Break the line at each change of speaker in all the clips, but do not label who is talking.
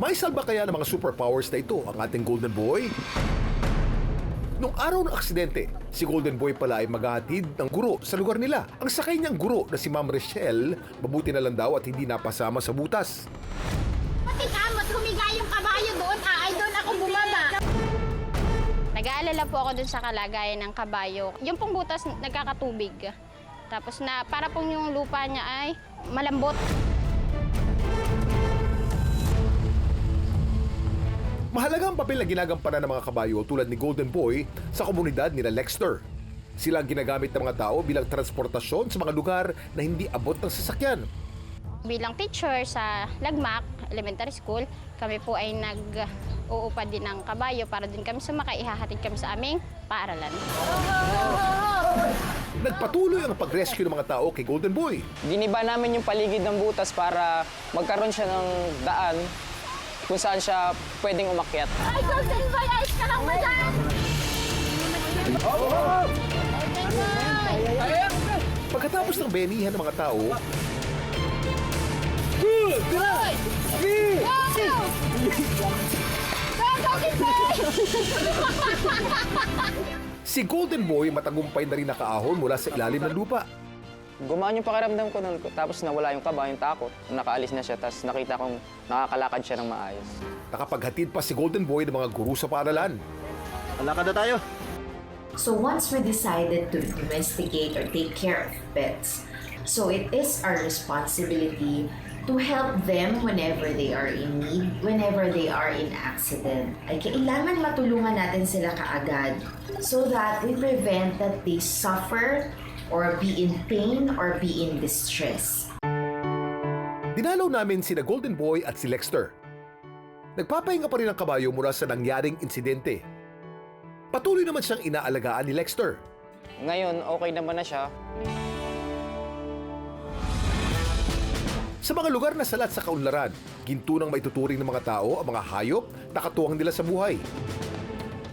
May salba kaya ng mga superpowers na ito ang ating Golden Boy? Nung araw ng aksidente, si Golden Boy pala ay maghahatid ng guro sa lugar nila. Ang sakay niyang guro na si Ma'am Rochelle, mabuti na lang daw at hindi napasama sa butas.
Pati kamot, humiga yung kabayo doon, ay doon ako bumaba.
Nag-aalala po ako dun sa kalagayan ng kabayo. Yung pong butas nagkakatubig. Tapos na para pong yung lupa niya ay malambot.
Mahalaga ang papel na ginagampanan ng mga kabayo tulad ni Golden Boy sa komunidad nila Lexter. Sila ang ginagamit ng mga tao bilang transportasyon sa mga lugar na hindi abot ng sasakyan.
Bilang teacher sa Lagmak Elementary School, kami po ay nag-uupad din ng kabayo para din kami sumakay, ihahatid kami sa aming paaralan.
Nagpatuloy ang pag-rescue ng mga tao kay Golden Boy.
Giniba namin yung paligid ng butas para magkaroon siya ng daan kung saan siya pwedeng umakyat.
Ay, Golden Boy, ayos ka lang ba dyan?
Pagkatapos ng benihan ng mga tao, si Golden Boy matagumpay na rin nakaahon mula sa ilalim ng lupa.
Gumaan yung pakiramdam ko nun, tapos nawala yung kaba, yung takot. Nakaalis na siya, tapos nakita kong nakakalakad siya ng maayos.
Nakapaghatid pa si Golden Boy ng mga guru sa paaralan.
Lakad na tayo.
So once we decided to domesticate or take care of pets, so it is our responsibility to help them whenever they are in need, whenever they are in accident. Ay kailangan matulungan natin sila kaagad so that we prevent that they suffer or be in pain or be in distress.
Dinalaw namin sina Golden Boy at si Lexter. Nagpapahinga pa rin ang kabayo mula sa nangyaring insidente. Patuloy naman siyang inaalagaan ni Lexter.
Ngayon, okay naman na siya.
Sa mga lugar na salat sa kaunlaran, ginto nang maituturing ng mga tao ang mga hayop na katuwang nila sa buhay.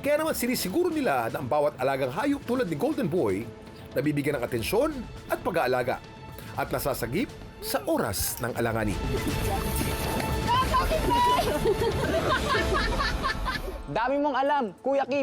Kaya naman sinisiguro nila na ang bawat alagang hayop tulad ni Golden Boy nabibigyan ng atensyon at pag-aalaga at nasasagip sa oras ng alanganin.
Dami mong alam, Kuya Kim.